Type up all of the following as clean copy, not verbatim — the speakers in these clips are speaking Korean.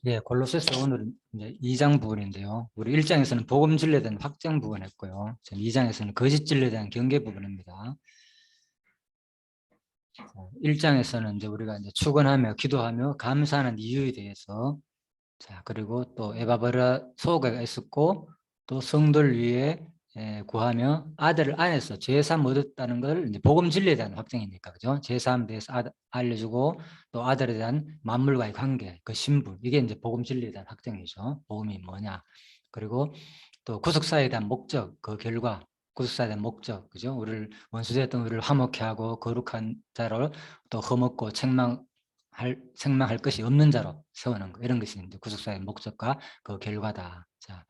예, 골로새서 오늘 이제 2장 부분인데요. 우리 1장에서는 복음 진리에 대한 확정 부분 했고요. 지금 2장에서는 거짓 진리에 대한 경계 부분입니다. 1장에서는 이제 우리가 이제 축원하며 기도하며 감사하는 이유에 대해서, 자, 그리고 또 에바브라 소가가 있었고 또 성도를 위해 구하며 아들을 안에서 제삼 얻었다는 걸 이제 복음 진리에 대한 확정이니까, 그죠? 제삼에 대해서 알려주고 또 아들에 대한 만물과의 관계, 그 신분, 이게 이제 복음 진리에 대한 확정이죠. 복음이 뭐냐? 그리고 또 구속사에 대한 목적, 그 결과, 구속사에 대한 목적, 그죠? 우리를 원수되었던 우리를 화목케 하고 거룩한 자로 또 흠없고 생망할 것이 없는 자로 세우는 거, 이런 것이 이제 구속사의 목적과 그 결과다. 자,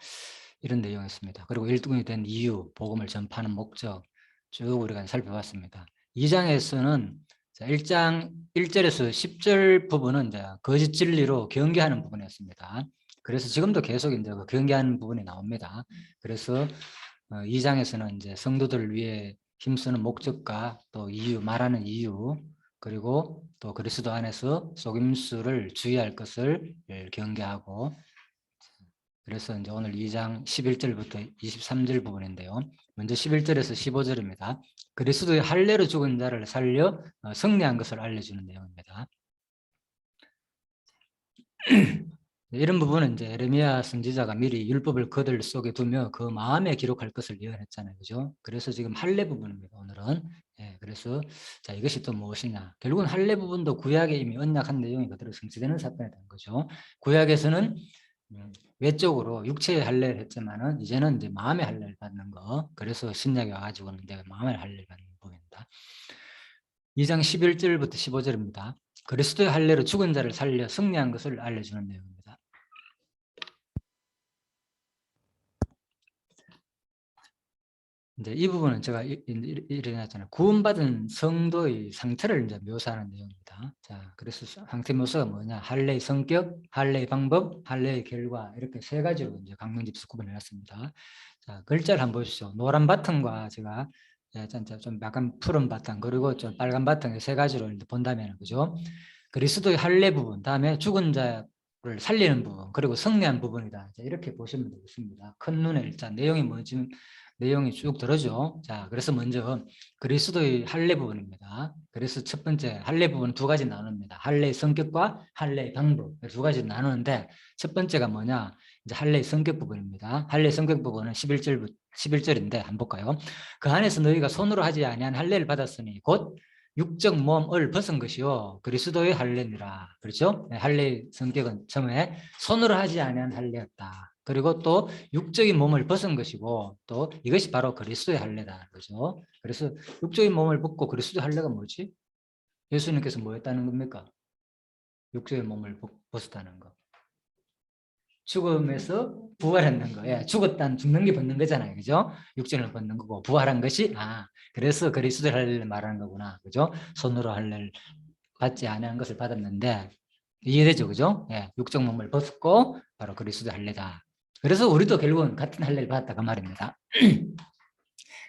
이런 내용이었습니다. 그리고 일등이 된 이유, 복음을 전파하는 목적 쭉 우리가 살펴봤습니다. 2장에서는 1장 1절에서 10절 부분은 이제 거짓 진리로 경계하는 부분이었습니다. 그래서 지금도 계속 이제 그 경계하는 부분이 나옵니다. 그래서 2장에서는 이제 성도들을 위해 힘쓰는 목적과 또 이유, 말하는 이유, 그리고 또 그리스도 안에서 속임수를 주의할 것을 경계하고, 그래서 이제 오늘 2장 11절부터 23절 부분인데요. 먼저 11절에서 15절입니다. 그리스도의 할례로 죽은 자를 살려 승리한 것을 알려주는 내용입니다. 이런 부분은 이제 에레미야 선지자가 미리 율법을 그들 속에 두며 그 마음에 기록할 것을 예언했잖아요, 그죠? 그래서 지금 할례 부분입니다, 오늘은. 예, 그래서 자, 이것이 또 무엇이냐? 결국은 할례 부분도 구약에 이미 언약한 내용이 그대로 성취되는 사건이 된 거죠. 구약에서는 외적으로 육체의 할례를 했지만은 이제는 이제 마음의 할례를 받는 거. 그래서 신약에 와가지고는 이제 마음의 할례를 받는 부분입니다. 2장 11절부터 15절입니다. 그리스도의 할례로 죽은 자를 살려 승리한 것을 알려주는 내용입니다. 이제 이 부분은 제가 이래놨잖아요. 구원받은 성도의 상태를 이제 묘사하는 내용입니다. 자, 그래서 상태 묘사가 뭐냐? 할례의 성격, 할례의 방법, 할례의 결과, 이렇게 세 가지로 이제 강론집서 구분해놨습니다. 자, 글자를 한번 보십시오. 노란 바탕과 제가 좀 약간 푸른 바탕, 그리고 좀 빨간 바탕, 세 가지로 본다면, 그죠? 그리스도의 할례 부분, 다음에 죽은 자를 살리는 부분, 그리고 승리한 부분이다. 이렇게 보시면 되겠습니다. 큰 눈에 일단 내용이 뭐지? 내용이 쭉 들어죠. 자, 그래서 먼저 그리스도의 할례 부분입니다. 그래서 첫 번째 할례 부분 두 가지 나눕니다. 할례의 성격과 할례의 방법, 두 가지 나누는데, 첫 번째가 뭐냐? 이제 할례의 성격 부분입니다. 할례의 성격 부분은 11절인데 한번 볼까요? 그 안에서 너희가 손으로 하지 아니한 할례를 받았으니 곧 육적 몸을 벗은 것이요 그리스도의 할례니라. 그렇죠? 할례의 성격은 처음에 손으로 하지 아니한 할례였다. 그리고 또 육적인 몸을 벗은 것이고, 또 이것이 바로 그리스도의 할례다. 그죠? 그래서 육적인 몸을 벗고 그리스도의 할례가 뭐지? 예수님께서 뭐 했다는 겁니까? 육적인 몸을 벗었다는 거. 죽음에서 부활했는 거. 예, 죽었다는 죽는 게 벗는 거잖아요. 그죠? 육신을 벗는 거고, 부활한 것이, 그래서 그리스도의 할례를 말하는 거구나. 그죠? 손으로 할례를 받지 않은 것을 받았는데, 이해되죠? 그죠? 예, 육적 몸을 벗고 바로 그리스도의 할례다. 그래서 우리도 결국은 같은 할례를 받았다 그 말입니다.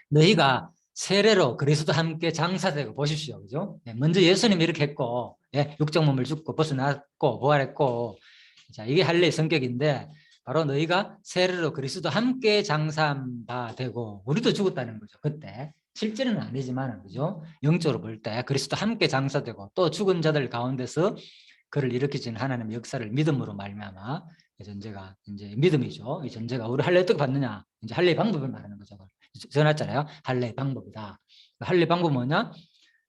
너희가 세례로 그리스도 함께 장사되고, 보십시오. 그죠? 예, 먼저 예수님이 이렇게 했고, 예, 육적 몸을 죽고 벗어났고 부활했고, 자, 이게 할례의 성격인데, 바로 너희가 세례로 그리스도 함께 장사한 바 되고, 우리도 죽었다는 거죠. 그때 실제는 아니지만, 그죠? 영적으로 볼 때 그리스도 함께 장사되고, 또 죽은 자들 가운데서 그를 일으키신 하나님의 역사를 믿음으로 말미암아, 전제가 이제 믿음이죠. 이 전제가 우리 할례 어떻게 받느냐? 이제 할례의 방법을 말하는 거죠. 전했잖아요. 할례의 방법이다. 할례 방법 뭐냐?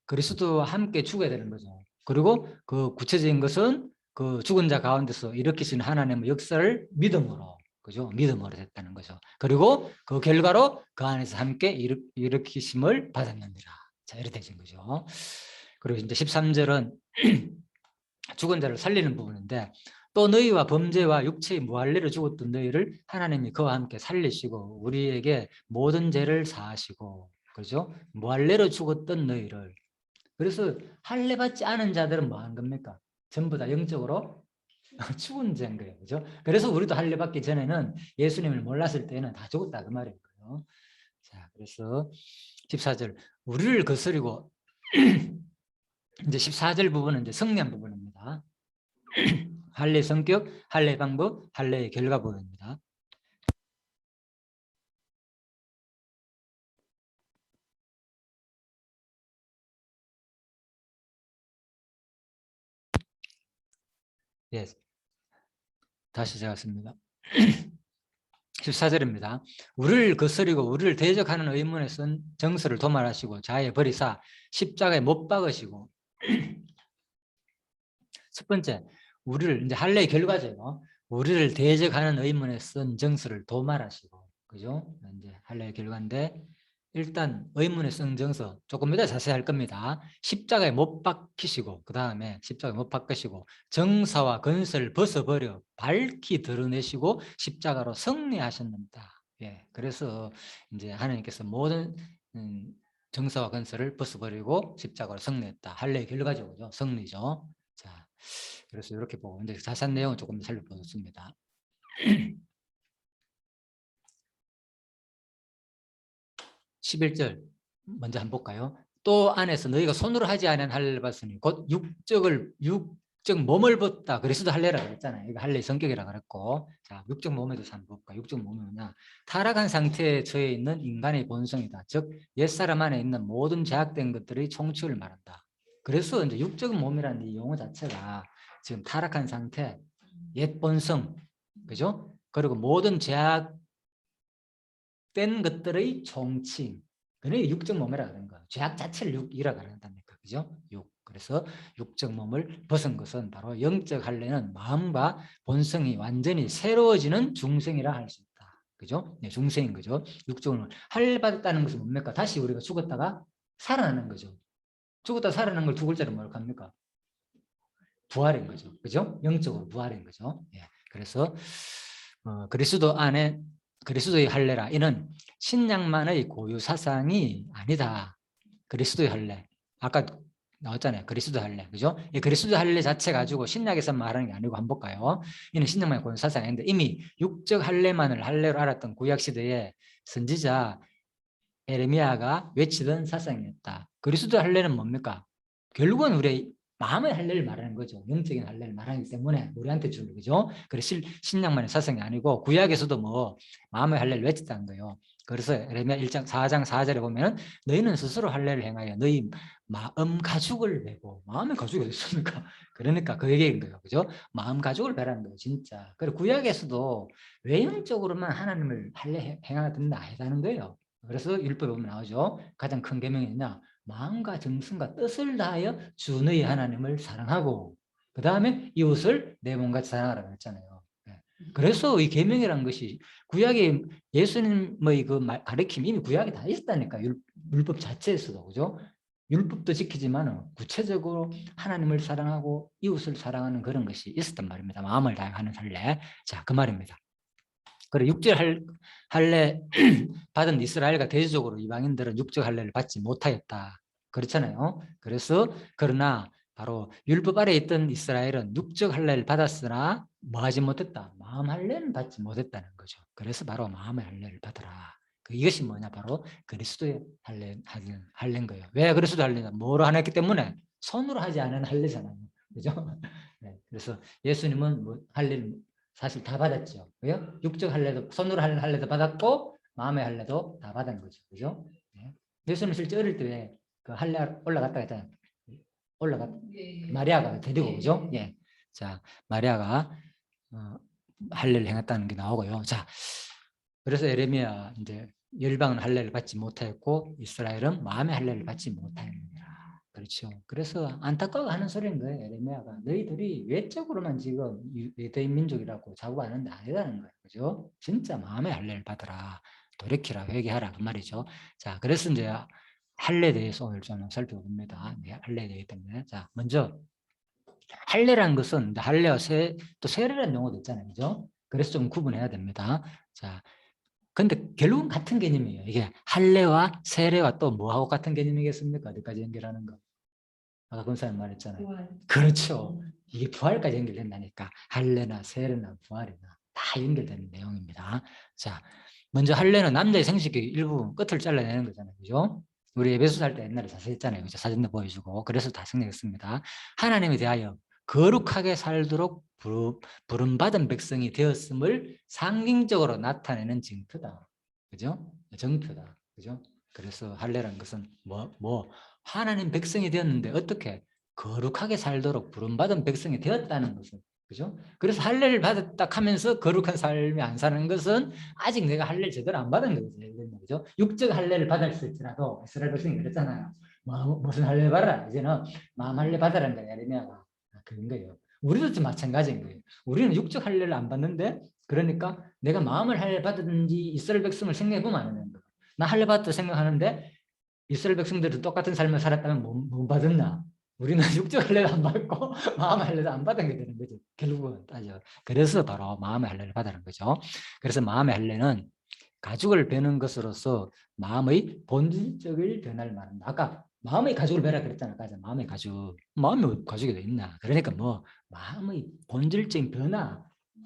그리스도와 함께 죽어야 되는 거죠. 그리고 그 구체적인 것은 그 죽은 자 가운데서 일으키신 하나님의 역사를 믿음으로, 그죠? 믿음으로 됐다는 거죠. 그리고 그 결과로 그 안에서 함께 일으키심을 받았느니라. 자, 이렇게 되신 거죠. 그리고 이제 13절은 죽은 자를 살리는 부분인데, 또 너희와 범죄와 육체의 무할례로 죽었던 너희를 하나님이 그와 함께 살리시고 우리에게 모든 죄를 사하시고, 그죠? 무할례로 죽었던 너희를. 그래서 할례 받지 않은 자들은 뭐 하는 겁니까? 전부 다 영적으로 죽은 자인 거예요. 그죠? 그래서 우리도 할례 받기 전에는 예수님을 몰랐을 때는 다 죽었다 그 말인 거예요. 자, 그래서 14절 우리를 거스리고 이제 14절 부분은 이제 승리한 부분입니다. 할례 성격, 할례 방법, 할례의 결과 보입니다. 예, 다시 제가 씁니다. 14절입니다. 우리를 거스리고 우리를 대적하는 의문에 쓴 정서를 도말하시고 자에 버리사 십자가에 못 박으시고. 첫 번째, 우리를 이제 할례의 결과죠. 우리를 대적하는 의문에 쓴 정서를 도말하시고, 그죠? 이제 할례의 결과인데 일단 의문에 쓴 정서 조금 이따 자세히 할 겁니다. 십자가에 못 박히시고, 그 다음에 십자가에 못 박으시고 정사와 건설을 벗어버려 밝히 드러내시고 십자가로 승리하셨습니다. 예, 그래서 이제 하나님께서 모든 정사와 건설을 벗어버리고 십자가로 승리했다. 할례의 결과죠, 그죠? 승리죠. 자, 그래서 이렇게 보고 이제 자세한 내용을 조금 살펴보겠습니다. 11절 먼저 한번 볼까요? 또 안에서 너희가 손으로 하지 않은 할례를 받으니 곧 육적 몸을 벗다. 그리스도 할례라고 그랬잖아요. 이거 할례 성격이라고 그랬고, 자, 육적 몸에 대해서 한번 볼까? 육적 몸이 뭐냐? 타락한 상태에 처해 있는 인간의 본성이다. 즉 옛사람 안에 있는 모든 제약된 것들의 총칙을 말한다. 그래서 이제 육적 몸이라는 이 용어 자체가 지금 타락한 상태, 옛 본성, 그죠? 그리고 모든 제약된 것들의 총칭, 그게 육적 몸이라고 하는 거예요. 죄악 자체를 육이라고 한다니까, 그죠? 육. 그래서 육적 몸을 벗은 것은 바로 영적 할례는 마음과 본성이 완전히 새로워지는 중생이라 할 수 있다. 그죠? 네, 중생인 거죠. 육적을 할례 받았다는 것은 뭡니까? 다시 우리가 죽었다가 살아나는 거죠. 죽었다 살아나는 걸 두 글자로 뭐라고 합니까? 부활인 거죠. 그죠? 영적으로 부활인 거죠. 예. 그래서 그리스도 안에 그리스도의 할례라 이는 신약만의 고유 사상이 아니다. 그리스도의 할례. 아까 나왔잖아요. 그리스도 할례. 그죠? 이 그리스도 할례 자체 가지고 신약에서 말하는 게 아니고 한번 볼까요? 이는 신약만의 고유 사상인데 이미 육적 할례만을 할례로 알았던 구약 시대에 선지자 에레미야가 외치던 사상이었다. 그리스도 할례는 뭡니까? 결국은 우리의 마음의 할례를 말하는 거죠. 영적인 할례를 말하기 때문에 우리한테 주는 거죠. 그래서 신약만의 사상이 아니고 구약에서도 뭐 마음의 할례를 외쳤다는 거예요. 그래서 에레미야 1장 4장 4절에 보면 너희는 스스로 할례를 행하여 너희 마음 가죽을 베고 마음의 가죽이 어디 있습니까? 그러니까 그 얘기인 거예요. 그죠? 마음 가죽을 베라는 거예요. 진짜. 그리고 구약에서도 외형적으로만 하나님을 할례 행하는 데 아니다는 거예요. 그래서 율법에 보면 나오죠. 가장 큰 계명이 뭐냐? 마음과 정성과 뜻을 다하여 주 너희 하나님을 사랑하고 그 다음에 이웃을 내 몸같이 사랑하라고 했잖아요. 그래서 이 계명이라는 것이 구약에 예수님의 그 가르침이 이미 구약에 다 있었다니까. 율법 자체에서도. 그죠? 율법도 지키지만 구체적으로 하나님을 사랑하고 이웃을 사랑하는 그런 것이 있었단 말입니다. 마음을 다하는 할례. 자, 그 말입니다. 그래 육적 할례 받은 이스라엘과 대조적으로 이방인들은 육적 할례를 받지 못하였다. 그렇잖아요. 그래서 그러나 바로 율법 아래 있던 이스라엘은 육적 할례를 받았으나 뭐 하지 못했다. 마음 할례는 받지 못했다는 거죠. 그래서 바로 마음의 할례를 받으라. 이것이 뭐냐 바로 그리스도의 할례인 거예요. 왜 그리스도 할례냐? 뭐로 안 했기 때문에 손으로 하지 않은 할례잖아요. 그죠? 네, 그래서 예수님은 뭐 할례를 사실 다 받았죠. 그요? 육적 할례도 손으로 하는 할례도 받았고 마음의 할례도 다 받은 거죠. 그죠? 네. 예수님 실제 어릴 때 그 할례 올라갔다 했잖아요. 마리아가 데리고 그죠? 예. 자, 마리아가 할례를 행했다는 게 나오고요. 자, 그래서 에레미야 이제 열방은 할례를 받지 못하였고 이스라엘은 마음의 할례를 받지 못하였느니라. 그렇죠. 그래서 안타까워 하는 소리인 거예요. 에레미야가 너희들이 외적으로만 지금 유대인 민족이라고 자고 하는데 아니라는 거예요. 그죠? 진짜 마음의 할례를 받으라. 돌이키라 회개하라 그 말이죠. 자, 그래서 이제 할례에 대해서 오늘 좀 살펴봅니다. 네, 할례에 대해 때문에. 자, 먼저 할례라는 것은 할례와 또 세례라는 용어도 있잖아요. 그죠? 그래서 좀 구분해야 됩니다. 자, 근데 결국은 같은 개념이에요. 이게 할례와 세례와 또 뭐하고 같은 개념이겠습니까? 어디까지 연결하는 거? 아까 권사님 말했잖아요. 부활. 그렇죠. 이게 부활까지 연결된다니까. 할례나 세례나 부활이나 다 연결되는 내용입니다. 자, 먼저 할례는 남자의 생식기 일부 끝을 잘라내는 거잖아요. 그죠? 우리 에베소 살 때 옛날에 자세히 했잖아요. 그죠? 사진도 보여주고. 그래서 다 생략했습니다. 하나님에 대하여 거룩하게 살도록 부름받은 백성이 되었음을 상징적으로 나타내는 징표다. 그죠? 정표다. 그죠? 그래서 할례라는 것은 하나님 백성이 되었는데 어떻게 거룩하게 살도록 부름받은 백성이 되었다는 것을, 그죠? 그래서 할례를 받았다 하면서 거룩한 삶이 안 사는 것은 아직 내가 할례를 제대로 안 받은 거죠. 그죠? 육적 할례를 받았을지라도 이스라엘 백성이 그랬잖아요. 무슨 할례 받아라. 이제는 마음 할례 받아라는 거야. 이러면 그런 거예요. 우리도 좀 마찬가지인 거예요. 우리는 육적 할례를 안 받는데, 그러니까 내가 마음을 할례 받았는지 이스라엘 백성을 생각해 보면 안 되는 거예요. 나 할례 받았다 생각하는데 이스라엘 백성들은 똑같은 삶을 살았다면 못 받았나? 우리는 육적 할례를 안 받고 마음 할례를 안 받은 게 되는 거죠. 결국은 따져. 그래서 바로 마음의 할례를 받는 거죠. 그래서 마음의 할례는 가죽을 베는 것으로서 마음의 본질적인 변화를 말한다. 아까 마음의 가죽을 베라 그랬잖아. 마음의 가죽. 마음이 가죽이 돼 있나? 그러니까 마음의 본질적인 변화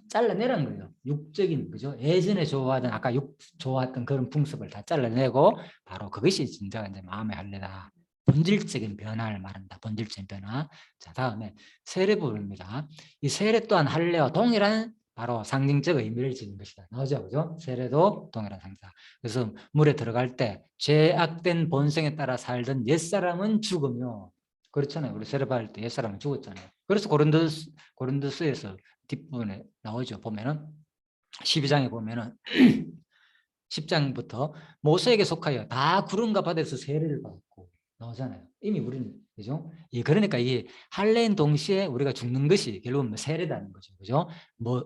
잘라내라는 거예요. 육적인, 그죠? 예전에 좋아하던, 아까 좋아했던 그런 풍습을 다 잘라내고 바로 그것이 진정한 이제 마음의 할례다. 본질적인 변화를 말한다. 본질적인 변화. 자, 다음에 세례 부릅니다. 이 세례 또한 할례와 동일한 바로 상징적 의미를 지닌 것이다. 나오죠, 그죠? 세례도 동일한 상징이다. 그래서 물에 들어갈 때 죄악된 본성에 따라 살던 옛사람은 죽으며, 그렇잖아요. 우리 세례 받을 때 옛사람은 죽었잖아요. 그래서 고린도서에서 뒷부분에 나오죠. 보면은 12장에 보면은 10장부터 모세에게 속하여 다 구름과 바다에서 세례를 받고 나오잖아요. 이미 우리는, 그죠? 그러니까 이게 할례인 동시에 우리가 죽는 것이 결국은 세례다는 거죠. 그죠?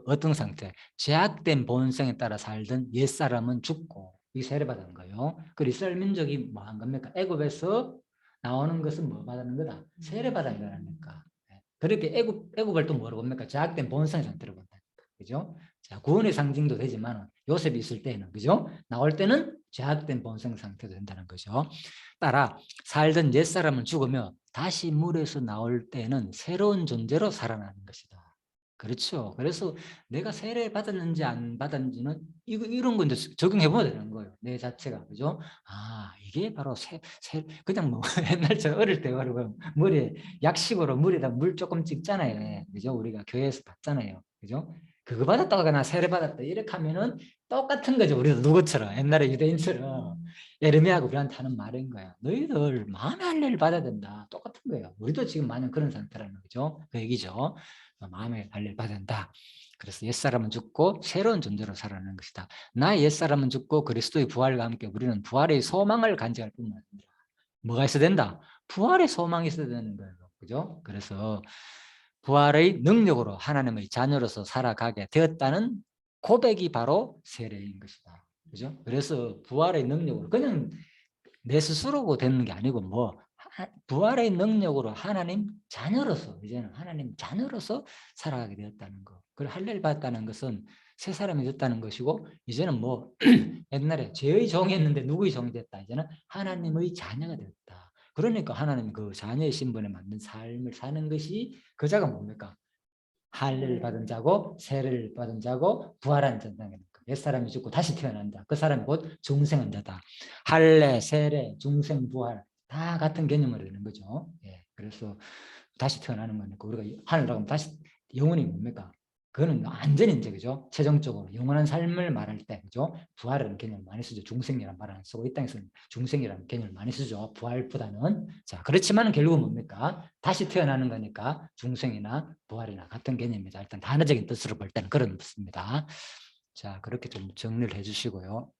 어떤 상태? 제약된 본성에 따라 살던 옛사람은 죽고, 이 세례받은 거예요. 그 이스라엘 민족이 뭐 한 겁니까? 애굽에서 나오는 것은 뭐 받는 거다? 세례받은 거라니까. 그렇게 애굽을 또 뭐라고 봅니까? 제약된 본성의 상태로 본다. 그죠? 자, 구원의 상징도 되지만 요셉이 있을 때는, 그죠? 나올 때는 제약된 본성 상태도 된다는 거죠. 따라 살던 옛사람은 죽으며 다시 물에서 나올 때는 새로운 존재로 살아나는 것이다. 그렇죠. 그래서 내가 세례 받았는지 안 받았는지는 이런 건 적용해 보면 되는 거예요. 내 자체가, 그죠? 이게 바로 그냥 옛날처럼 어릴 때 머리에 약식으로 물에다 물 조금 찍잖아요. 그죠? 우리가 교회에서 봤잖아요. 그죠? 그거 받았다거나 세례 받았다 이렇게 하면은 똑같은 거죠. 우리도 누구처럼 옛날에 유대인처럼 예레미야가 우리한테 하는 말인 거야. 너희들 마음의 할례를 받아야 된다. 똑같은 거예요. 우리도 지금 마냥 그런 상태라는 거죠. 그 얘기죠. 마음의 할례를 받아야 된다. 그래서 옛사람은 죽고 새로운 존재로 살아나는 것이다. 나의 옛사람은 죽고 그리스도의 부활과 함께 우리는 부활의 소망을 간직할 뿐만 아니라 뭐가 있어야 된다? 부활의 소망이 있어야 되는 거예요. 그죠? 그래서 부활의 능력으로 하나님의 자녀로서 살아가게 되었다는 고백이 바로 세례인 것이다. 그죠? 그래서 부활의 능력으로 그냥 내 스스로고 되는 게 아니고 부활의 능력으로 하나님 자녀로서, 이제는 하나님 자녀로서 살아가게 되었다는 거. 그걸 할례를 받았다는 것은 새 사람이 됐다는 것이고, 이제는 옛날에 죄의 종이었는데 누구의 종이 됐다. 이제는 하나님의 자녀가 됐다. 그러니까 하나님 그 자녀의 신분에 맞는 삶을 사는 것이 그 자가 뭡니까? 할례를 받은 자고 세례를 받은 자고 부활한 자다. 옛사람이 죽고 다시 태어난다. 그 사람이 곧 중생한 자다. 할례, 세례, 중생, 부활 다 같은 개념으로 되는 거죠. 그래서 다시 태어나는 거니까 우리가 하늘로 가면 다시 영혼이 뭡니까? 그거는 완전히 이제, 그죠? 최종적으로 영원한 삶을 말할 때, 그죠? 부활이라는 개념을 많이 쓰죠. 중생이라는 말을 안 쓰고 이 땅에서는 중생이라는 개념을 많이 쓰죠. 부활보다는. 자, 그렇지만 결국은 뭡니까? 다시 태어나는 거니까 중생이나 부활이나 같은 개념입니다. 일단 단어적인 뜻으로 볼 때는 그런 뜻입니다. 자, 그렇게 좀 정리를 해주시고요.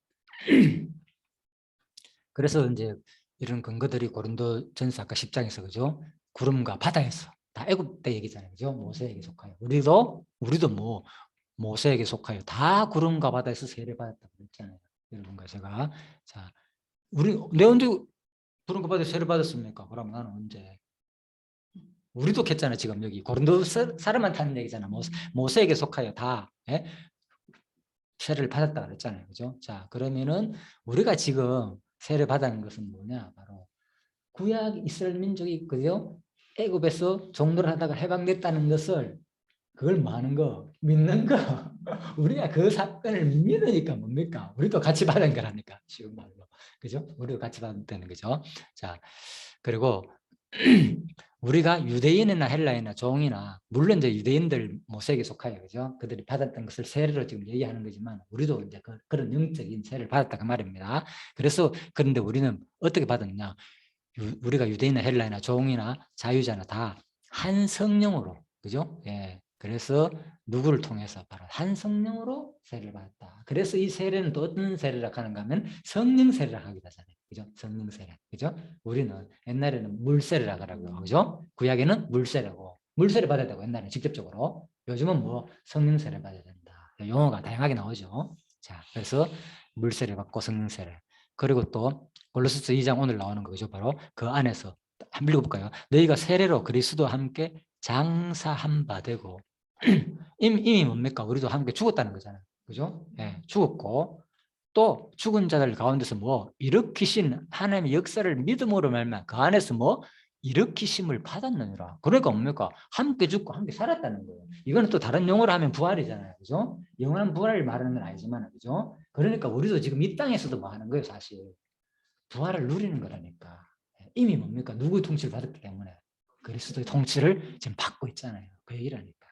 그래서 이제 이런 근거들이 고린도전서 아까 10장에서, 그죠? 구름과 바다에서 다 애굽 때 얘기잖아요. 그죠? 모세에게 속하여. 우리도 모세에게 속하여 다 구름과 바다에서 세례 받았다고 그랬잖아요. 여러분과 제가. 자, 내 언제 구름과 바다에서 세례 받았습니까? 그럼 나는 언제? 우리도 했잖아요. 지금 여기 고린도 사람한테 하는 얘기잖아. 모세에게 속하여 다 세례를 받았다 그랬잖아요. 그죠? 자, 그러면은 우리가 지금 세례 받은 것은 뭐냐? 바로 구약 이스라엘 민족이, 그죠? 애굽에서 종노를 하다가 해방됐다는 것을, 그걸 뭐 하는 거? 믿는 거. 우리가 그 사건을 믿으니까 뭡니까? 우리도 같이 받은 거라니까. 쉬운 말로. 그죠? 우리도 같이 받았다는 거죠. 자, 그리고 우리가 유대인이나 헬라인이나 종이나 물론 이제 유대인들 모세에게 속하여 그죠? 그들이 받았던 것을 세례로 지금 얘기하는 거지만 우리도 이제 그런 영적인 세례를 받았다 그 말입니다. 그래서 그런데 우리는 어떻게 받았냐? 우리가 유대인이나 헬라인이나 종이나 자유자나 다 한 성령으로 그죠? 예. 그래서 누구를 통해서 바로 한 성령으로 세례를 받았다. 그래서 이 세례는 또 어떤 세례라 하는가 하면 성령 세례라 하기도 하잖아요. 그죠? 성령 세례. 그죠? 우리는 옛날에는 물세례라 그러고요. 그죠? 구약에는 물세례고 물세례 받아야 되고 옛날에는 직접적으로 요즘은 뭐 성령 세례 받아야 된다. 용어가 다양하게 나오죠. 자, 그래서 물세례 받고 성령 세례. 그리고 또 골로새서 2장 오늘 나오는 거죠. 바로 그 안에서 한번 읽어볼까요? 너희가 세례로 그리스도와 함께 장사한 바 되고 이미 뭡니까? 우리도 함께 죽었다는 거잖아요. 그죠? 예, 죽었고 또 죽은 자들 가운데서 뭐 일으키신 하나님의 역사를 믿음으로 말면 그 안에서 뭐 일으키심을 받았느니라. 그러니까 뭡니까? 함께 죽고 함께 살았다는 거예요. 이거는 또 다른 용어로 하면 부활이잖아요. 그죠? 영원한 부활을 말하는 건 아니지만, 그죠? 그러니까 우리도 지금 이 땅에서도 뭐 하는 거예요, 사실. 부활을 누리는 거라니까. 이미 뭡니까? 누구의 통치를 받았기 때문에 그리스도의 통치를 지금 받고 있잖아요. 그 얘기라니까.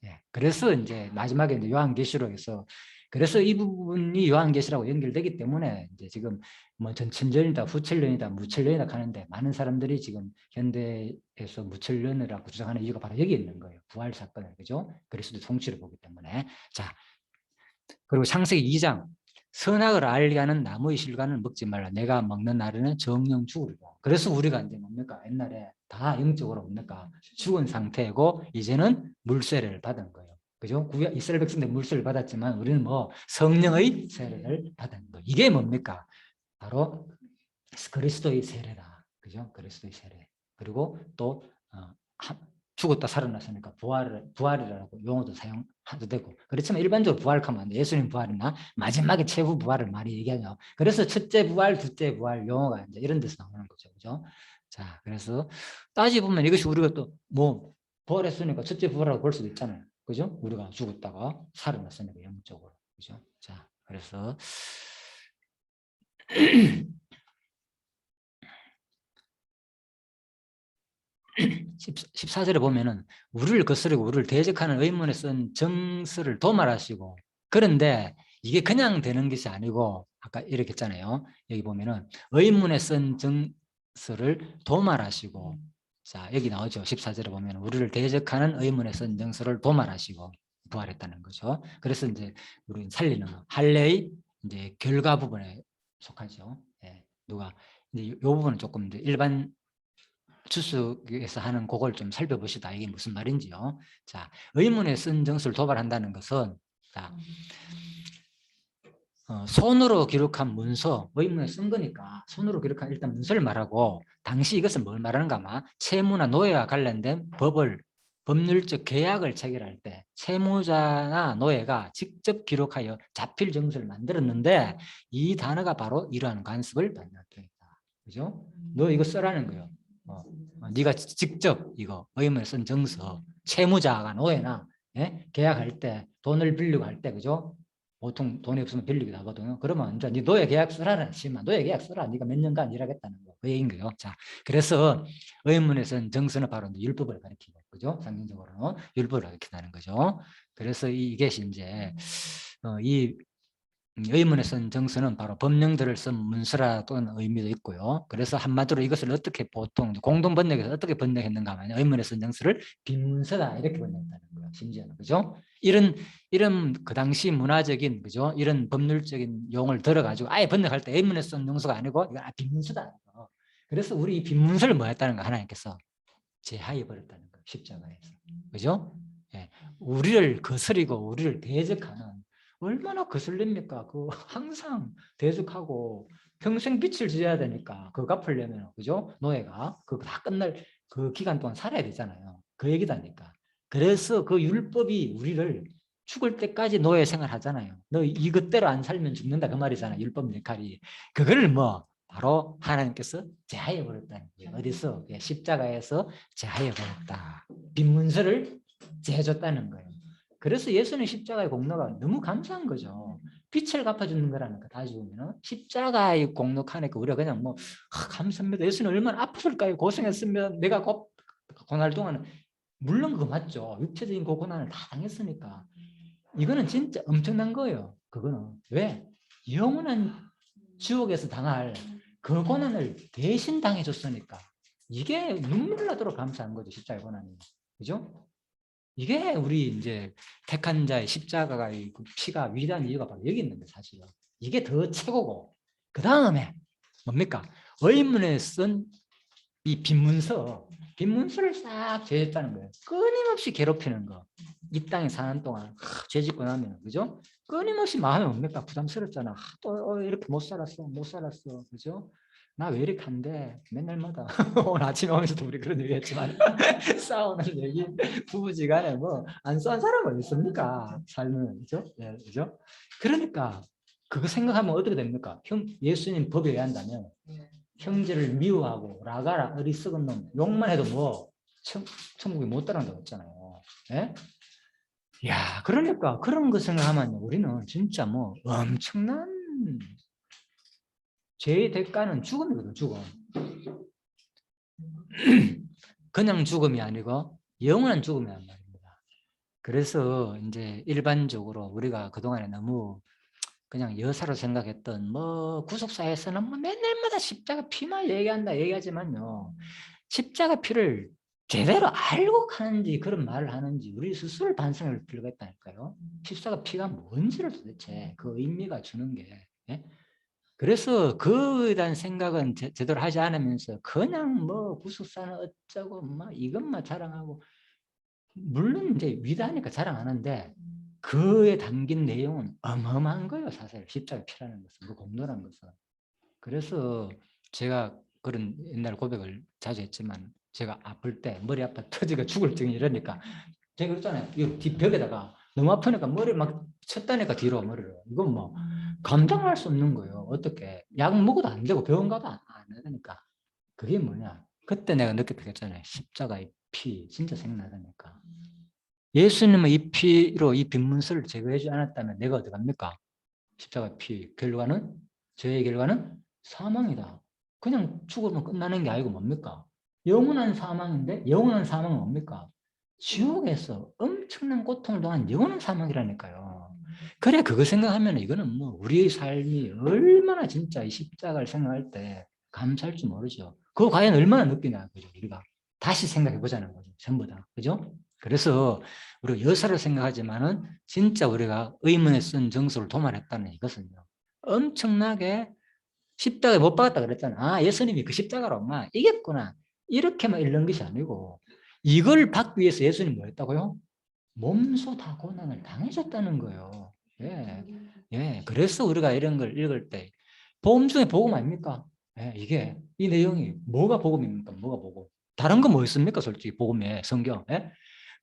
예. 그래서 이제 마지막에 이제 요한계시록에서 그래서 이 부분이 요한계시라고 연결되기 때문에 이제 지금 뭐 전천년이다, 후천년이다, 무천년이다 하는데 많은 사람들이 지금 현대에서 무천년이라고 주장하는 이유가 바로 여기 있는 거예요. 부활 사건을 그죠? 그리스도 통치를 보기 때문에. 자, 그리고 창세기 2장 선악을 알게 하는 나무의 실과는 먹지 말라. 내가 먹는 날에는 정령 죽으리라. 그래서 우리가 이제 뭡니까? 옛날에 다 영적으로 뭡니까? 죽은 상태고 이제는 물세례를 받은 거예요. 그죠? 이스라엘 백성들 물세례를 받았지만 우리는 뭐 성령의 세례를 받은 거. 이게 뭡니까? 바로 그리스도의 세례다. 그죠? 그리스도의 세례. 그리고 또 죽었다 살아났으니까 부활이라고 용어도 사용해도 되고. 그렇지만 일반적으로 부활하면 안 돼. 예수님 부활이나 마지막에 최후 부활을 많이 얘기하죠. 그래서 첫째 부활, 둘째 부활 용어가 이제 이런 데서 나오는 거죠. 그죠? 자, 그래서 따지보면 이것이 우리가 또 뭐 부활했으니까 첫째 부활이라고 볼 수도 있잖아요. 그죠? 우리가 죽었다가 살아났으니까 영적으로. 그죠? 자, 그래서 14절에 보면은 우리를 거스르고 우리를 대적하는 의문에 쓴 정서를 도말하시고, 그런데 이게 그냥 되는 것이 아니고 아까 이렇게 했잖아요. 여기 보면은 의문에 쓴 정서를 도말하시고, 자 여기 나오죠. 14절에 보면 우리를 대적하는 의문에 쓴 정서를 도말하시고 부활했다는 거죠. 그래서 이제 우리는 살리는 할례의 이제 결과 부분에 속하죠. 예, 누가 이제 이 부분은 조금 이제 일반 주석에서 하는 그걸 좀 살펴보시다. 이게 무슨 말인지요. 자, 의문에 쓴 정수를 도발한다는 것은 자, 손으로 기록한 문서, 의문에 쓴 거니까 손으로 기록한 일단 문서를 말하고, 당시 이것은 뭘 말하는가 하면 채무나 노예와 관련된 법률적 계약을 체결할 때 채무자나 노예가 직접 기록하여 자필 정서를 만들었는데 이 단어가 바로 이러한 간섭을 받는 통이다. 그죠? 너 이거 써라는 거예요. 네가 직접 이거 의문에 쓴 정서, 채무자가 노예나 계약할 때 돈을 빌리고 할 때 그죠? 보통 돈이 없으면 빌리기도 하거든요. 그러면 이제 네 노예 계약 쓰라는 심만 노예 계약 쓰라. 네가 몇 년간 일하겠다는 거. 그 얘기인 거예요. 자, 그래서 의문에 쓴 정서는 바로 율법을 가리키고, 그죠? 상징적으로는 율법을 가리킨다는 거죠. 그래서 이게 이제 이 의문에 쓴 정서는 바로 법령들을 쓴 문서라 또는 의미도 있고요. 그래서 한마디로 이것을 어떻게 보통 공동 번역에서 어떻게 번역했는가 하면 의문에 쓴 정서를 빈문서다 이렇게 번역했다는 거예요. 심지어는 그죠? 이런 그 당시 문화적인 그죠? 이런 법률적인 용어를 들어가지고 아예 번역할 때 의문에 쓴 정서가 아니고 이건 빈문서다. 그래서 우리 이 빈문서를 뭐 했다는 거 하나님께서 제하해 버렸다는 거예요. 십자가에서. 그죠? 예. 우리를 거스리고 우리를 대적하는 얼마나 거슬립니까? 그 항상 대적하고 평생 빚을 져야 되니까 그거 갚으려면 그죠? 노예가 그거 다 끝날 그 기간 동안 살아야 되잖아요. 그 얘기다니까. 그래서 그 율법이 우리를 죽을 때까지 노예 생활하잖아요. 너 이것대로 안 살면 죽는다 그 말이잖아요. 율법 역할이. 그거를 뭐 바로 하나님께서 제하해 버렸다는 거예요. 어디서? 십자가에서 제하해 버렸다. 빈 문서를 제해줬다는 거예요. 그래서 예수는 십자가의 공로가 너무 감사한 거죠. 빛을 갚아주는 거라니까 다 죽으면 십자가의 공로 하니까 우리가 그냥 뭐 감사합니다. 예수는 얼마나 아팠을까요? 고생했으면 내가 고난할 동안은 물론 그거 맞죠. 육체적인 그 고난을 다 당했으니까. 이거는 진짜 엄청난 거예요. 그거는. 왜? 영원한 지옥에서 당할 그 고난을 대신 당해줬으니까. 이게 눈물 나도록 감사한 거죠. 십자가의 고난이. 그죠? 이게 우리 이제 택한 자의 십자가가 그 피가 위대한 이유가 바로 여기 있는 거예요. 사실은. 이게 더 최고고. 그 다음에 뭡니까? 의문에 쓴 이 빈문서를 싹 죄졌다는 거예요. 끊임없이 괴롭히는 거. 이 땅에 사는 동안 죄 짓고 나면, 그죠? 끊임없이 마음이 뭡니까? 부담스럽잖아. 또 이렇게 못 살았어, 그죠? 나 왜 이렇게 한데 맨날마다 오늘 아침에 오면서도 우리 그런 얘기했지만 싸우는 얘기, 부부지간에 뭐 안 싸운 사람 어디 있습니까? 삶은, 그죠? 네, 그죠? 그러니까 그거 생각하면 어떻게 됩니까? 예수님 법에 의한다면 형제를 미워하고 라가라 어리석은 놈 욕만 해도 뭐 천국에 못 들어간다고 했잖아요. 예? 야, 그러니까 그런 거 생각하면 우리는 진짜 뭐 엄청난 죄의 대가는 죽음이거든, 죽음. 그냥 죽음이 아니고 영원한 죽음이란 말입니다. 그래서 이제 일반적으로 우리가 그동안에 너무 그냥 여사로 생각했던 뭐 구속사에서는 뭐 맨날마다 십자가 피만 얘기하지만요. 십자가 피를 제대로 알고 하는지 그런 말을 하는지 우리 스스로 반성할 필요가 있다니까요. 십자가 피가 뭔지를 도대체 그 의미가 주는 게. 예? 그래서 그에 대한 생각은 제대로 하지 않으면서 그냥 뭐 구속사는 어쩌고 막 이것만 자랑하고 물론 이제 위대하니까 자랑하는데 그에 담긴 내용은 어마어마한 거예요. 사실 십자가 피라는 것은 그 공로라는 것은. 그래서 제가 그런 옛날 고백을 자주 했지만 제가 아플 때 머리 아파 터지가 죽을 증이 이러니까 제가 그랬잖아요. 이 뒷벽에다가 너무 아프니까 머리 막 쳤다니까 뒤로 머리를. 이건 뭐 감당할 수 없는 거예요. 어떻게 약 먹어도 안 되고 병원 가도 안 되니까. 그게 뭐냐. 그때 내가 느꼈잖아요. 십자가의 피 진짜 생각나다니까. 예수님은 이 피로 이 빈문서를 제거하지 않았다면 내가 어디 갑니까? 십자가 피 결과는 저의 결과는 사망이다. 그냥 죽으면 끝나는 게 아니고 뭡니까? 영원한 사망인데 영원한 사망은 뭡니까? 지옥에서 엄청난 고통을 당한 영원한 사망이라니까요. 그래 그거 생각하면 이거는 뭐 우리의 삶이 얼마나 진짜 이 십자가를 생각할 때 감사할 줄 모르죠. 그거 과연 얼마나 느끼냐 그죠 우리가 다시 생각해 보자는 거죠 전부 다 그죠? 그래서 우리가 여사를 생각하지만은 진짜 우리가 의문에 쓴 정서를 도말했다는 이것은요. 엄청나게 십자가에 못 박았다 그랬잖아. 아, 예수님이 그 십자가로 막 이겼구나. 이렇게만 읽는 것이 아니고 이걸 받기 위해서 예수님 뭐 했다고요? 몸소 다 고난을 당하셨다는 거예요. 예. 예. 그래서 우리가 이런 걸 읽을 때 복음 중에 복음 아닙니까? 예, 이게 이 내용이 뭐가 복음입니까? 뭐가 복음? 다른 거 뭐 있습니까? 솔직히 복음에 성경. 예?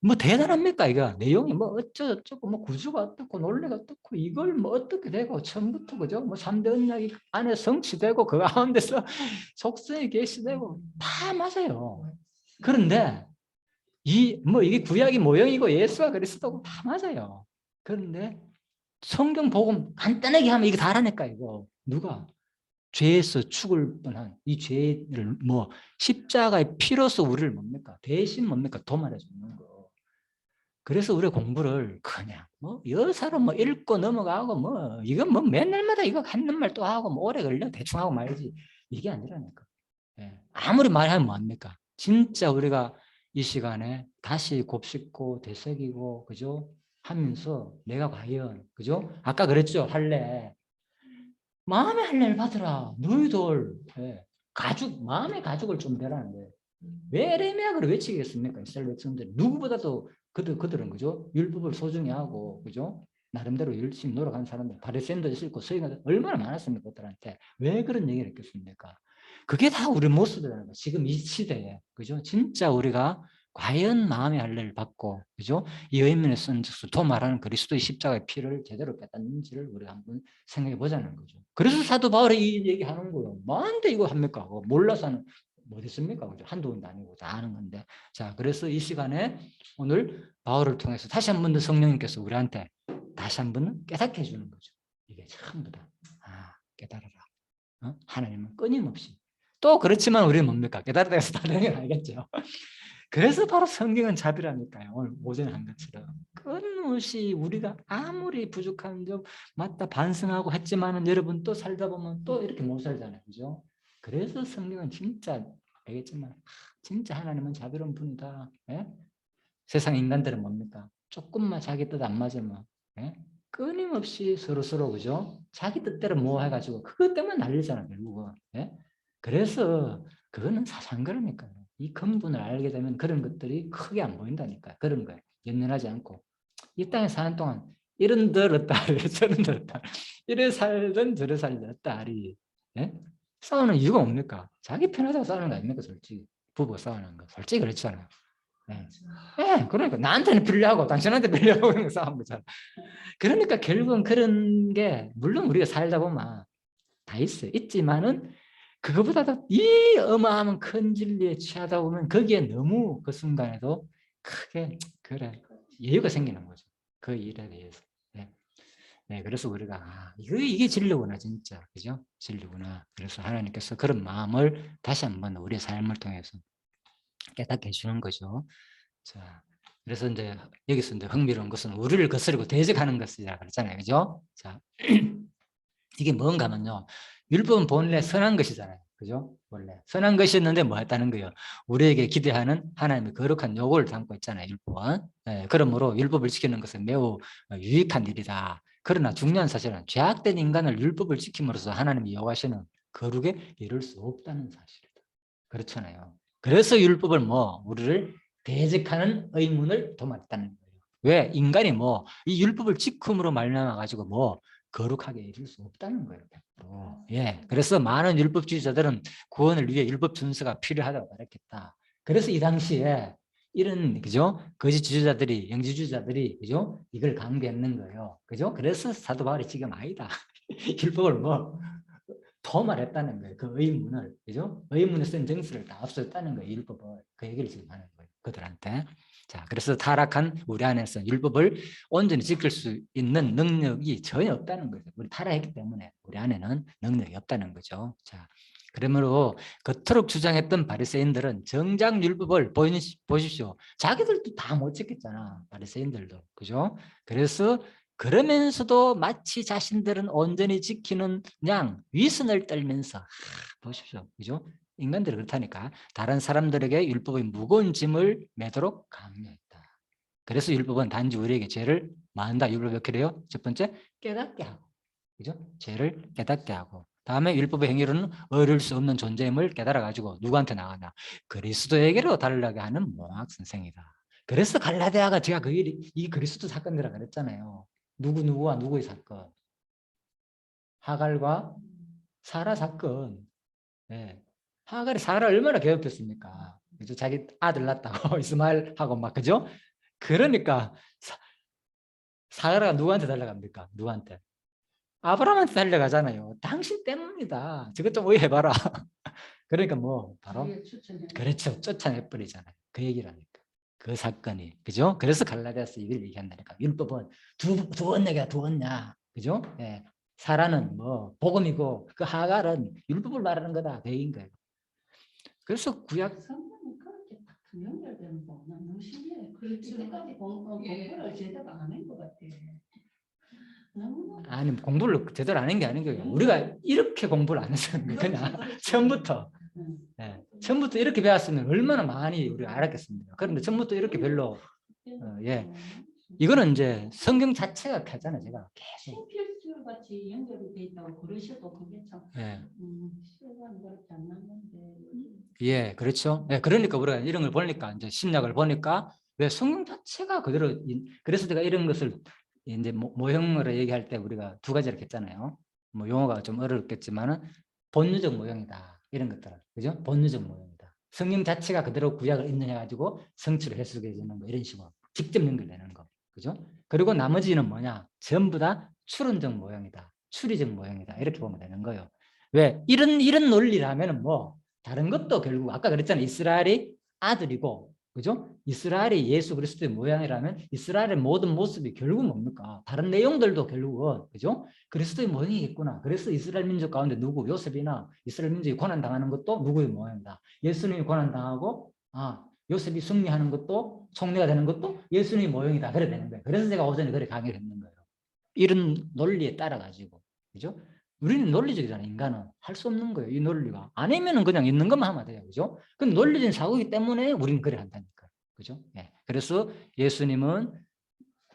뭐 대단합니까 이거 내용이 뭐 어쩌고 뭐 구주가 어떻고 논리가 어떻고 이걸 뭐 어떻게 되고 처음부터 그죠 뭐 3대 언약이 안에 성취되고 그 가운데서 속성이 계시되고 다 맞아요. 그런데 이 뭐 이게 구약이 모형이고 예수가 그리스도고 다 맞아요. 그런데 성경 복음 간단하게 하면 이게 다라니까 이거 누가 죄에서 죽을 뻔한 이 죄를 뭐 십자가의 피로서 우리를 뭡니까 대신 뭡니까 도말해 주는 거. 그래서 우리 공부를 그냥 뭐 여사로 뭐 읽고 넘어가고 뭐 이건 뭐 맨날마다 이거 하는 말 또 하고 뭐 오래 걸려 대충 하고 말지 이게 아니라니까. 예. 아무리 말하면 뭐합니까? 진짜 우리가 이 시간에 다시 곱씹고 되새기고 그죠? 하면서 내가 과연 그죠? 아까 그랬죠 할례 마음의 할례를 받으라 너희들 예. 가죽 마음의 가죽을 좀 대라는데 왜 에레미야를 외치겠습니까? 이스라엘 백성들 누구보다도 그들은 그죠? 율법을 소중히 하고 그죠? 나름대로 열심히 노력하는 사람들 바리새인도 있고 서기관들 얼마나 많았습니까? 그들한테 왜 그런 얘기를 했겠습니까? 그게 다 우리 모습이라는 거. 지금 이 시대에 그죠? 진짜 우리가 과연 마음의 할례를 받고 그죠? 이 의문에 쓴 도말하는 그리스도의 십자가의 피를 제대로 깨닫는지를 우리가 한번 생각해 보자는 거죠. 그래서 사도 바울이 이 얘기하는 거예요. 뭐한테 이거 합니까? 몰라서 하는 못했습니까? 그죠? 한두 번도 아니고 다 아는 건데. 자, 그래서 이 시간에 오늘 바울을 통해서 다시 한 번 더 성령님께서 우리한테 다시 한 번 깨닫게 해주는 거죠. 이게 전부 다. 아, 깨달아라. 하나님은 끊임없이. 또 그렇지만 우리는 뭡니까? 깨달아야 해서 다른 건 알겠죠. 그래서 바로 성경은 자비라니까요. 오늘 오전에 한 것처럼 끊임없이 우리가 아무리 부족한 점 맞다 반성하고 했지만은 여러분 또 살다 보면 또 이렇게 못 살잖아요, 그죠? 그래서 성경은 진짜 알겠지만 진짜 하나님은 자비로운 분이다. 예? 세상 인간들은 뭡니까? 조금만 자기 뜻 안 맞으면 예? 끊임없이 서로 그죠? 자기 뜻대로 뭐 해가지고 그것 때문에 난리잖아 결국은. 예? 그래서 그거는 사소한 거라니까요. 이 근본을 알게 되면 그런 것들이 크게 안 보인다니까. 그런 거예요. 연연하지 않고 이 땅에 사는 동안 이런 들 얻다 저런 들 얻다 이래 살든 저래 살든 얻다 하리. 예? 싸우는 이유가 뭡니까? 자기 편하다고 싸우는 거 아닙니까? 솔직히 부부가 싸우는 거 솔직히 그렇잖아요. 네. 네, 그러니까 나한테는 불리하고 당신한테 불리하고 그런 거 싸운 거잖아. 그러니까 결국은 그런 게 물론 우리가 살다 보면 다 있어요. 있지만은 그거보다도 이 어마어마한 큰 진리에 취하다 보면 거기에 너무 그 순간에도 크게 그래 여유가 생기는 거죠. 그 일에 대해서. 네. 네, 그래서 우리가 이게 진리구나 진짜 그죠? 진리구나. 그래서 하나님께서 그런 마음을 다시 한번 우리의 삶을 통해서 깨닫게 해주는 거죠. 자, 그래서 이제 여기서 이제 흥미로운 것은 우리를 거스르고 대적하는 것이라 그랬잖아요, 그죠? 자, 이게 뭔가 하면요, 율법은 본래 선한 것이잖아요, 그죠? 원래 선한 것이었는데 뭐 했다는 거예요? 우리에게 기대하는 하나님의 거룩한 요구를 담고 있잖아요, 율법은. 네, 그러므로 율법을 지키는 것은 매우 유익한 일이다. 그러나 중요한 사실은 죄악된 인간을 율법을 지킴으로써 하나님이 요구하시는 거룩에 이룰 수 없다는 사실이다. 그렇잖아요. 그래서 율법을 우리를 대적하는 의문을 도맡다는 거예요. 왜? 인간이 이 율법을 지킴으로 말미암아 가지고 거룩하게 이룰 수 없다는 거예요. 예. 그래서 많은 율법주의자들은 구원을 위해 율법 준수가 필요하다고 말했겠다. 그래서 이 당시에 이런 그죠? 거짓 주주자들이 영지주의자들이 그죠? 이걸 강조했는 거예요. 그죠? 그래서 사도 바울이 지금 아니다. 율법을 도말했다는 거예요. 그 의문을, 그죠? 의문에 쓴 정수를 다 없었다는 거예요. 율법을. 그 얘기를 지금 하는 거예요. 그들한테. 자, 그래서 타락한 우리 안에서 율법을 온전히 지킬 수 있는 능력이 전혀 없다는 거죠. 우리 타락했기 때문에 우리 안에는 능력이 없다는 거죠. 자, 그러므로 겉으로 주장했던 바리새인들은 정작 율법을 보십시오. 자기들도 다 못 지켰잖아. 바리새인들도. 그죠? 그래서 그러면서도 마치 자신들은 온전히 지키는 양 위선을 떨면서 보십시오. 그죠? 인간들이 그렇다니까 다른 사람들에게 율법의 무거운 짐을 매도록 강요했다. 그래서 율법은 단지 우리에게 죄를 마한다. 율법 몇 개래요? 첫 번째 깨닫게 하고, 그죠? 죄를 깨닫게 하고. 다음에 율법의 행위로는 어릴 수 없는 존재임을 깨달아 가지고 누구한테 나가나 그리스도에게로 달라게 하는 몽학 선생이다. 그래서 갈라디아가 제가 이 그리스도 사건이라 그랬잖아요. 누구와 누구의 사건? 하갈과 사라 사건. 네. 하갈이 사라를 얼마나 괴롭혔습니까? 그죠? 자기 아들 낳았다고 이스마엘하고 막 그죠? 그러니까 사라가 누구한테 달려갑니까? 누구한테? 아브라함한테 달려가잖아요. 당신 때문이다. 저것 좀 오해해봐라. 그러니까 바로 그렇죠. 쫓아내버리잖아요. 그 얘기라니까. 그 사건이 그죠? 그래서 갈라디아서 이걸 얘기한다니까. 율법은 두 번내가 두 번냐, 그죠? 예. 사라는 복음이고 그 하갈은 율법을 말하는 거다. 그 얘기인 거예요. 그래서 구약 성경이 그렇게 딱 연결되는 거 너무 신기해. 그때까지 공부를 제대로 안 한 것 같아. 아니 공부를 제대로 안 한 게 아닌 거예요. 우리가 이렇게 공부를 안 해서 그냥 처음부터. 네. 처음부터 이렇게 배웠으면 얼마나 많이 우리가 알았겠습니까? 그런데 처음부터 이렇게 별로 예. 이거는 이제 성경 자체가 하잖아 제가 계속. 필수 같이 연결이 돼 있다고 그러셔도 그게 참 실감이 그렇게 안 나는데. 예, 그렇죠. 예, 그러니까 우리가 이런 걸 보니까 이제 신약을 보니까 왜 성경 자체가 그대로 그래서 제가 이런 것을 이제 모형으로 얘기할 때 우리가 두 가지를 했잖아요. 용어가 좀 어렵겠지만은 본유적 모형이다 이런 것들, 그죠? 본유적 모형이다. 성경 자체가 그대로 구약을 인용해가지고 성취를 해석해 주는 거 이런 식으로 직접 연결되는 거, 그죠? 그리고 나머지는 뭐냐? 전부 다 추론적 모형이다, 추리적 모형이다 이렇게 보면 되는 거예요. 왜 이런 논리라면은 다른 것도 결국 아까 그랬잖아요. 이스라엘이 아들이고, 그죠? 이스라엘이 예수 그리스도의 모양이라면 이스라엘의 모든 모습이 결국 뭡니까? 다른 내용들도 결국은, 그죠? 그리스도의 모양이겠구나. 그래서 이스라엘 민족 가운데 누구? 요셉이나 이스라엘 민족이 고난 당하는 것도 누구의 모양이다. 예수님이 고난 당하고, 요셉이 승리하는 것도 총리가 되는 것도 예수님의 모형이다. 그래 되는 거예요. 그래서 제가 오전에 그래 강의를 했는 거예요. 이런 논리에 따라 가지고, 그죠? 우리는 논리적이잖아요. 인간은 할 수 없는 거예요. 이 논리가 아니면은 그냥 있는 것만 하면 돼요, 그죠? 그건 논리적인 사고이기 때문에 우리는 그래 한다니까, 그죠? 예. 그래서 예수님은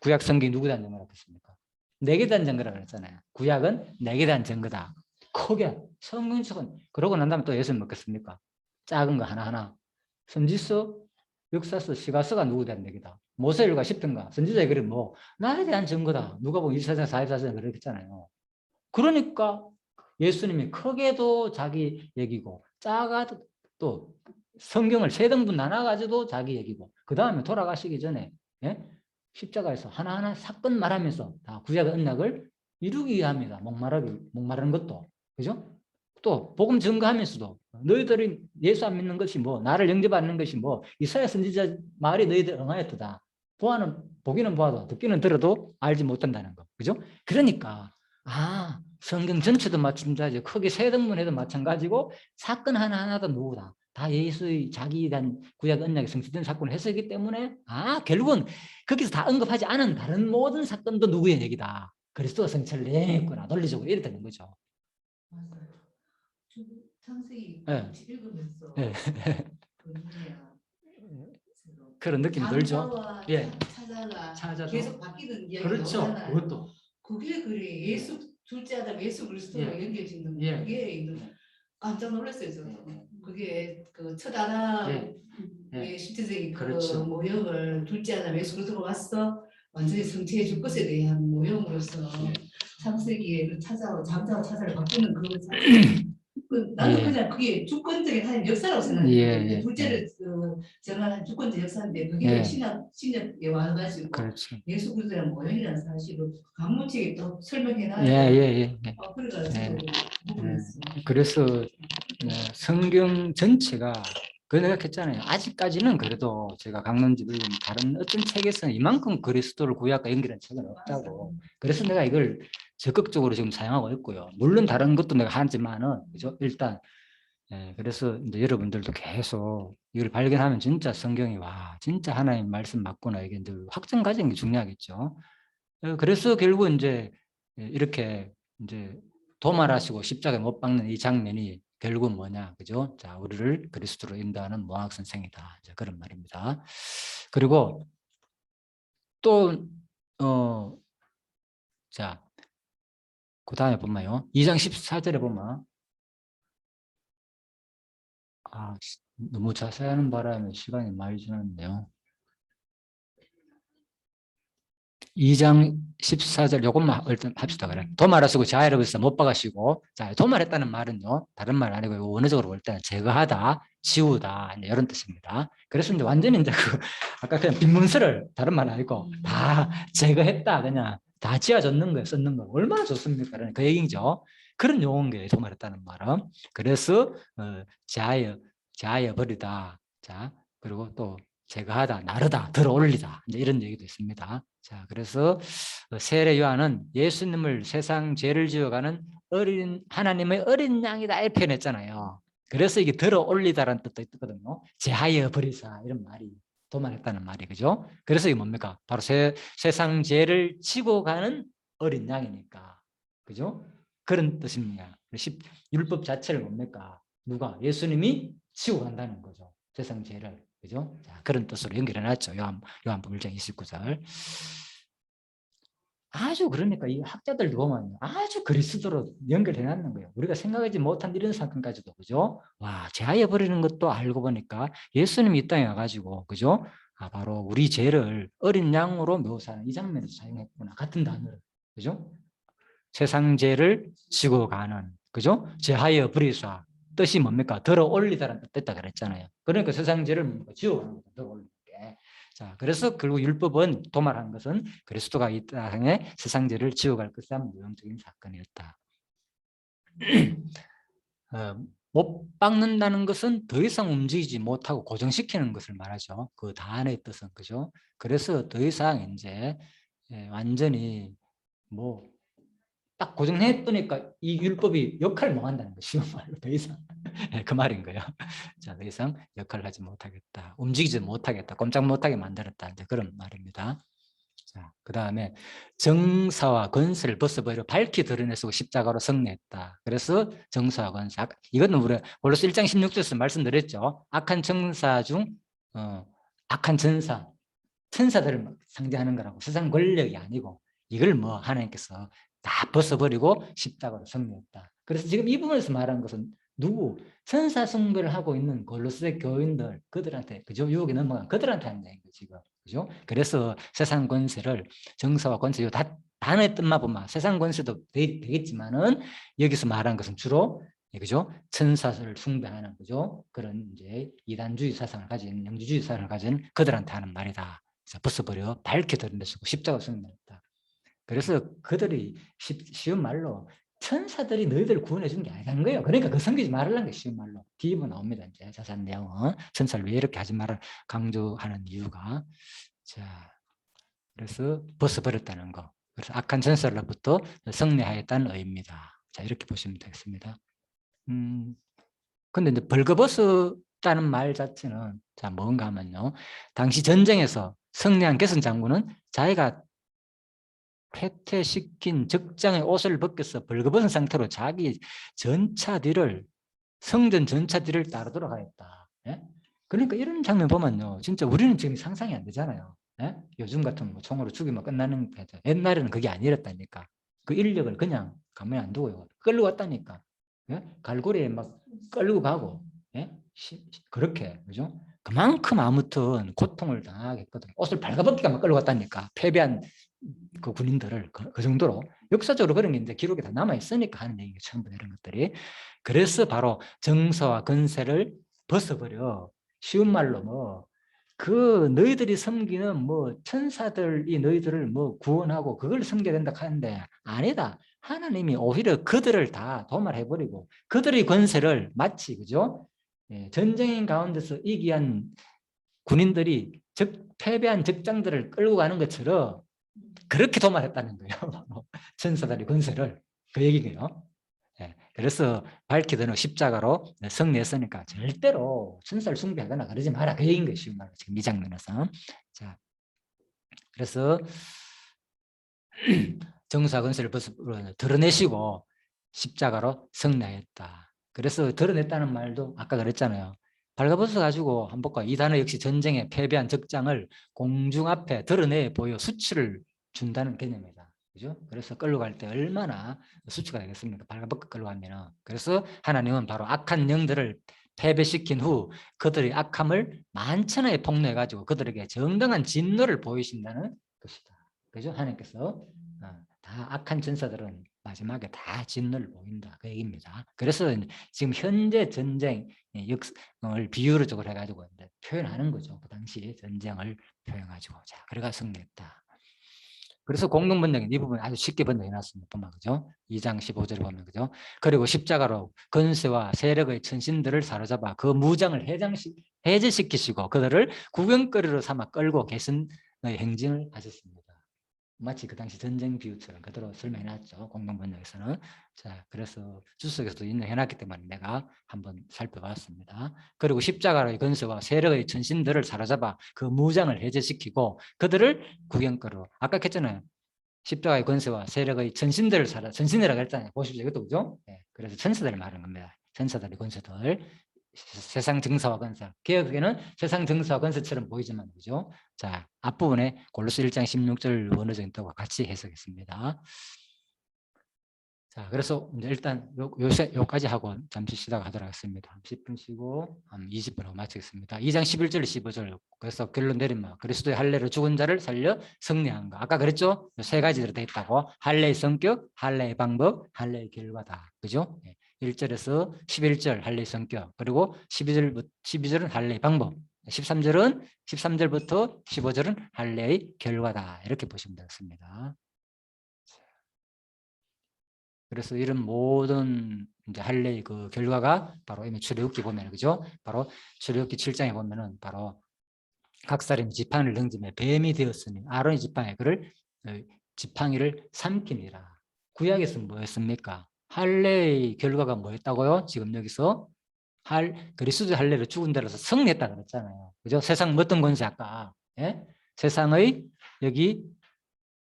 구약 성경이 누구에 대한 증거라고 했습니까? 내게 대한 증거라고 그랬잖아요. 구약은 내게 대한 증거다. 크게 성경책은 그러고 난 다음에 또 예수님 먹겠습니까? 작은 거 하나하나. 선지서, 역사서, 시가서가 누구에 대한 얘기다. 모세율과 십편가, 선지자의 글은 뭐 나에 대한 증거다. 누가 보면 24장, 44장 그렇게 했잖아요. 그러니까 예수님이 크게도 자기 얘기고 작아도 또 성경을 세 등분 나눠가지고 자기 얘기고 그 다음에 돌아가시기 전에 예? 십자가에서 하나하나 사건 말하면서 다 구약의 언약을 이루기 위함이다. 목마르는 것도. 그죠? 또 복음 증거하면서도 너희들이 예수 안 믿는 것이 뭐 나를 영접하는 것이 뭐 이사야 선지자 말이 너희들 응하였도다. 보기는 보아도 듣기는 들어도 알지 못한다는 거. 그죠? 그러니까 성경 전체도 마찬가지죠. 크게 세 등분해도 마찬가지고 사건 하나하나도 누구다. 다 예수의 자기에 대한 구약 언약의 성취된 사건을 했었기 때문에 결국은 거기서 다 언급하지 않은 다른 모든 사건도 누구의 얘기다. 그리스도가 성취를 내했구나. 논리적으로 이렇게 되는 거죠. 맞아요. 창세기 네. 읽으면서 네. 그 뭐냐, 그런 느낌이 들죠. 장자와 예. 찾아가 계속 바뀌는 이야기가 그렇죠. 나오잖아요. 그것도. 그게 그래 예수 둘째 아들 예수 그리스도랑 예. 연결짓는 예. 그게 있는 깜짝 놀랐어요 저는. 그게 그 첫 아담의 실제적인 그 그렇죠. 모형을 둘째 아담 예수 그리스도가 왔어 완전히 성취해 줄 것에 대한 모형으로서 창세기에 찾아와 장자와 찾아를 바꾸는 그 나는 그냥 그게 주권적인 한 역사라고 생각했거든요. 둘째를 정한 주권적 역사인데 그게 신약에 와가지고 그렇죠. 예수 그리스도의 모형이라는 사실을 강문책에 또 설명해놔요. 그래가지고 그래서 성경 전체가 그 내가 했잖아요. 아직까지는 그래도 제가 강론집을 다른 어떤 책에서는 이만큼 그리스도를 구약과 연결한 책은 없다고. 그래서 내가 이걸 적극적으로 지금 사용하고 있고요. 물론 다른 것도 내가 하지만은 그죠? 일단 그래서 이제 여러분들도 계속 이걸 발견하면 진짜 성경이 진짜 하나님 말씀 맞구나 이게 늘 확증 가지는 게 중요하겠죠. 그래서 결국 이제 이렇게 이제 도말하시고 십자가에 못 박는 이 장면이 결국 뭐냐, 그죠? 자, 우리를 그리스도로 인도하는 모학 선생이다. 이제 그런 말입니다. 그리고 또 자, 그 다음에 보면요, 2장 14절에 보면 너무 자세히 하는 바람에 시간이 많이 지났는데요. 2장 14절 요것만 일단 합시다. 그래. 도말하시고 자해를 벌써 못 박으시고, 자, 도말했다는 말은요, 다른 말 아니고 원어적으로 볼 때는 제거하다, 지우다 이런 뜻입니다. 그래서 이제 완전히 이제 아까 그냥 빈문서를 다른 말 아니고 다 제거했다, 그냥 다 지워졌는 거예요, 썼는 거. 얼마나 좋습니까? 그 얘기죠. 그런 용어인 거예요, 도말했다는 말은. 그래서 자하여 버리다. 자, 그리고 또 제거하다, 나르다, 들어 올리다 이제 이런 얘기도 있습니다. 자, 그래서 세례 요한은 예수님을 세상 죄를 지어가는 하나님의 어린 양이다 이렇게 표현했잖아요. 그래서 이게 들어 올리다라는 뜻도 있거든요. 제하여 버리사 이런 말이 도말했다는 말이 그죠? 그래서 이게 뭡니까? 바로 세상 죄를 지고 가는 어린 양이니까 그죠? 그런 뜻입니다. 율법 자체를 뭡니까? 누가? 예수님이 지고 간다는 거죠. 세상 죄를. 그죠? 자, 그런 뜻으로 연결해 놨죠. 요한복음 1장 29절. 아주 그러니까 이 학자들 보면 아주 그리스도로 연결해 놨는 거예요. 우리가 생각하지 못한 이런 사건까지도 그죠? 제하여 버리는 것도 알고 보니까 예수님이 이 땅에 와가지고 그죠? 바로 우리 죄를 어린 양으로 묘사하는 이 장면에서 사용했구나. 같은 단어를 그죠? 세상 죄를 지고 가는 그죠? 제하여 버리사 뜻이 뭡니까? 들어 올리다라는 뜻 됐다 그랬잖아요. 그러니까 세상 죄를 지워가는 거죠. 들어 올리게. 자, 그래서 결국 율법은 도말한 것은 그리스도가 이 땅에 세상 죄를 지워갈 것이란 모형적인 사건이었다. 못 박는다는 것은 더 이상 움직이지 못하고 고정시키는 것을 말하죠. 그 단어의 뜻은 그죠? 그래서 더 이상 이제 완전히 뭐 딱 고정했으니까 이 율법이 역할을 못 한다는 거 쉬운 말로 더 이상 그 말인 거예요. 자, 더 이상 역할을 하지 못하겠다, 움직이지 못하겠다, 꼼짝 못하게 만들었다, 이제 그런 말입니다. 자, 그 다음에 정사와 권세를 벗어버려 밝히 드러내시고 십자가로 승리했다. 그래서 정사와 권세, 이거는 우리 골로새 1장 16절에서 말씀드렸죠. 악한 정사 중 악한 전사, 천사들을 상징하는 거라고. 세상 권력이 아니고 이걸 뭐 하나님께서 다 벗어버리고 십자가로 승리했다. 그래서 지금 이 부분에서 말하는 것은 누구? 천사 숭배를 하고 있는 골로새 교인들, 그들한테, 그죠? 유혹이 넘어간 그들한테 하는 얘기죠, 지금. 그죠? 그래서 세상 권세를, 정사와 권세, 다 단어의 뜻만 보면 세상 권세도 되겠지만은 여기서 말하는 것은 주로, 그죠? 천사를 숭배하는, 그죠? 그런 이제 이단주의 사상을 가진, 영주주의 사상을 가진 그들한테 하는 말이다. 벗어버려 밝게 드러내시고 십자가 승리했다. 그래서 그들이 쉬운 말로 천사들이 너희들을 구원해 준 게 아니라는 거예요. 그러니까 그 섬기지 말라는 게 쉬운 말로. 뒤에 나옵니다. 이제 자세한 내용은 천사를 왜 이렇게 하지 말아 강조하는 이유가. 자, 그래서 벗어버렸다는 거. 그래서 악한 천사로부터 승리하였다는 의미입니다. 자, 이렇게 보시면 되겠습니다. 근데 이제 벌거벗었다는 말 자체는 자 뭔가 하면요. 당시 전쟁에서 승리한 개선 장군은 자기가 쇠퇴시킨 적장의 옷을 벗겨서 벌거벗은 상태로 자기 전차 뒤를 성전 전차 뒤를 따라 돌아가였다. 예? 그러니까 이런 장면 보면요. 진짜 우리는 지금 상상이 안 되잖아요. 예? 요즘 같은 뭐 총으로 죽이면 끝나는 거죠. 옛날에는 그게 아니랬다니까. 그 인력을 그냥 가만히 안 두고요. 끌고 왔다니까. 예? 갈고리에 막 끌고 가고. 예? 그렇게 그죠? 그만큼 아무튼 고통을 당하겠거든요. 옷을 발가벗기가 막 끌고 갔다니까. 패배한 그 군인들을 그 정도로 역사적으로 그런 게 이제 기록에 다 남아 있으니까 하는 얘기가 전부 이런 것들이. 그래서 바로 정서와 권세를 벗어버려. 쉬운 말로 뭐 그 너희들이 섬기는 뭐 천사들이 너희들을 뭐 구원하고 그걸 섬겨야 된다 하는데 아니다. 하나님이 오히려 그들을 다 도말해버리고 그들의 권세를 마치 그죠? 예, 전쟁인 가운데서 이기한 군인들이 패배한 적장들을 끌고 가는 것처럼 그렇게 도말했다는 거예요. 천사들의 권세를. 그 얘기예요. 예, 그래서 밝히더니 십자가로 승리했으니까 절대로 천사를 숭배하거나 그러지 마라. 그 얘기인 것이 말로 지금 이 장면에서. 자, 그래서 정사 권세를 드러내시고 십자가로 승리하였다. 그래서 드러냈다는 말도 아까 그랬잖아요. 발가벗어 가지고 한번 볼까요? 이 단어 역시 전쟁에 패배한 적장을 공중 앞에 드러내 보여 수치를 준다는 개념이다. 그죠? 그래서 끌려갈 때 얼마나 수치가 되겠습니까? 발가벗고 끌려가면은. 그래서 하나님은 바로 악한 영들을 패배시킨 후 그들의 악함을 만천하에 폭로해 가지고 그들에게 정당한 진노를 보이신다는 것이다. 그죠? 하나님께서 다 악한 전사들은 마지막에 다 진노를 보인다. 그 얘기입니다. 그래서 지금 현재 전쟁 역을 비유적으로 해가지고 표현하는 거죠. 그 당시 전쟁을 표현해가지고 자, 그래가 승리했다. 그래서 공동 번역인 이 부분 아주 쉽게 번역해놨습니다. 보면 그죠? 2장 15절에 보면 그죠? 그리고 십자가로 권세와 세력의 천신들을 사로잡아 그 무장을 해제시키시고 그들을 구경거리로 삼아 끌고 계신의 행진을 하셨습니다. 마치 그 당시 전쟁 비유처럼 그대로 설명해놨죠. 공동 번역에서는. 자, 그래서 주석에서도 인용해놨기 때문에 내가 한번 살펴봤습니다. 그리고 십자가의 권세와 세력의 천신들을 사로잡아 그 무장을 해제시키고 그들을 구경거리로. 아까 했잖아요. 십자가의 권세와 세력의 천신들을 천신이라고 했잖아요. 보십시오. 이것도 그죠? 네, 그래서 천사들을 말하는 겁니다. 천사들의 권세들. 세상 정사와 권세. 개혁에는 세상 정사와 권세처럼 보이지만 그죠? 자, 앞부분에 골로새 1장 16절 원어적인 뜻과 같이 해석했습니다. 자, 그래서 이제 일단 요까지 하고 잠시 쉬다가 하도록 하겠습니다. 10분 쉬고 한 20분 하고 마치겠습니다. 2장 11절 15절. 그래서 결론 내리면 그리스도의 할례로 죽은 자를 살려 승리한 거. 아까 그랬죠? 세 가지로 되어 있다고. 할례의 성격, 할례의 방법, 할례의 결과다. 그죠? 1절에서 11절 할례의 성격, 그리고 12절은 할례의 방법, 13절부터 15절은 할례의 결과다. 이렇게 보시면 되겠습니다. 그래서 이런 모든 이제 할례의 그 결과가 바로 이미 출애굽기 보면 그죠? 바로 출애굽기 7장에 보면은 바로 각 사람이 지팡이를 던지며 뱀이 되었으니 아론의 지팡이 그를 지팡이를 삼키니라. 구약에서 뭐였습니까? 할례의 결과가 뭐였다고요? 지금 여기서 그리스도의 할례를 죽은 데로서 승리했다 그랬잖아요. 그죠? 세상 어떤 권세 아까 예? 세상의 여기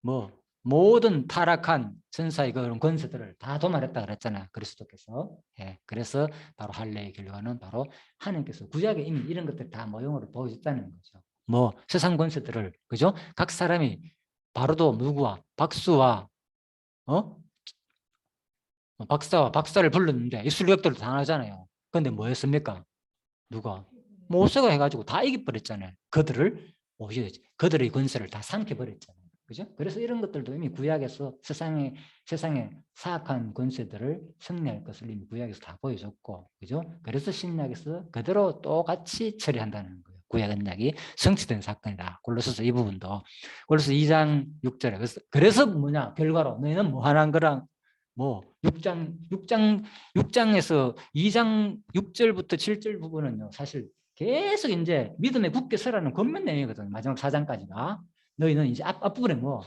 뭐 모든 타락한 천사의 그런 권세들을 다 도말했다 그랬잖아요. 그리스도께서. 예, 그래서 바로 할례의 결과는 바로 하나님께서 구약에 이미 이런 것들 다 모형으로 보여줬다는 거죠. 뭐 세상 권세들을 그죠? 각 사람이 바로도 누구와 박수와 박사와 박사를 불렀는데 이술력들을 당하잖아요. 그런데 뭐였습니까? 누가? 모세가 해가지고 다 이겨버렸잖아요. 그들의 권세를 다 삼켜버렸잖아요. 그죠? 그래서 이런 것들도 이미 구약에서 세상의 사악한 권세들을 승리할 것을 이미 구약에서 다 보여줬고, 그죠? 그래서 신약에서 그대로 똑같이 처리한다는 거예요. 구약 언약이 성취된 사건이다. 골로새서 이 부분도 골로새 2장 6절에 그래서 뭐냐 결과로 너희는 뭐 하는 거랑 뭐 6장에서 2장 6절부터 7절 부분은요. 사실 계속 이제 믿음에 굳게 서라는 권면 내용이거든요. 마지막 4장까지가. 너희는 이제 앞부분에 뭐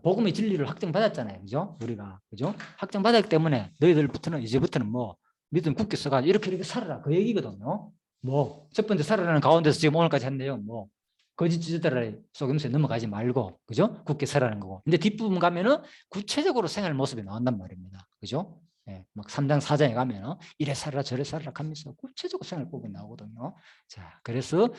복음의 진리를 확정받았잖아요. 그죠? 우리가. 그죠? 확정받았기 때문에 너희들부터는 이제부터는 뭐 믿음 굳게 서가지고 이렇게 살아라. 그 얘기거든요. 뭐 첫 번째 살아라는 가운데서 지금 오늘까지 한 내용 뭐 거짓 지도자를 속임수에 넘어가지 말고 그죠? 굳게 서라는 거고. 근데 뒷부분 가면은 구체적으로 생활 모습이 나온단 말입니다. 그죠? 예, 막 3장 4장에 가면은 이래 살아라 저래 살아라 하면서 구체적으로 생활 부분이 나오거든요. 자, 그래서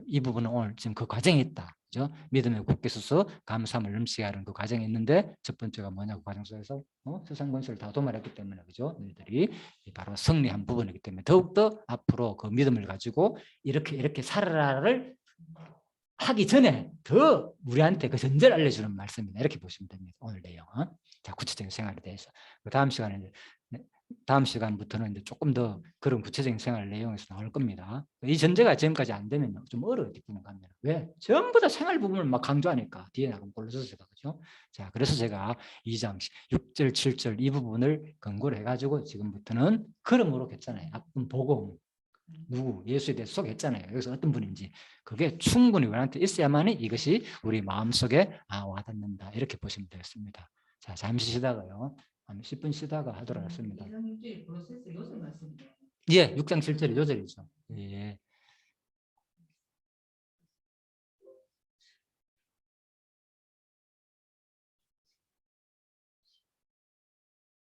이 부분은 오늘 지금 그 과정이 있다. 그죠? 믿음에 굳게 서서 감사함을 넘치게 하는 그 과정이 있는데 첫 번째가 뭐냐고 과정 속에서 세상 권세를 다 도말했기 때문에 그죠? 너희들이 바로 승리한 부분이기 때문에 더욱더 앞으로 그 믿음을 가지고 이렇게 살아라를 하기 전에 더 우리한테 그 전제를 알려주는 말씀이다. 이렇게 보시면 됩니다. 오늘 내용은. 자, 구체적인 생활에 대해서. 다음 시간부터는 이제 조금 더 그런 구체적인 생활 내용에서 나올 겁니다. 이 전제가 지금까지 안 되면 좀 어려워요. 뒷부분 가면. 왜? 전부 다 생활 부분을 막 강조하니까 뒤에 나가면 골로새서가 그죠? 자, 그래서 제가 2장 6절, 7절 이 부분을 근거로 해가지고 지금부터는 그림으로 했잖아요. 앞은 보고 누구 예수에 대해서 소개했잖아요. 여기서 어떤 분인지 그게 충분히 우리한테 있어야만이 이것이 우리 마음속에 와닿는다 이렇게 보시면 되겠습니다. 자, 잠시 쉬다가요. 한 10분 쉬다가 하도록 하겠습니다. 예, 6장 7절이 요절이죠. 예.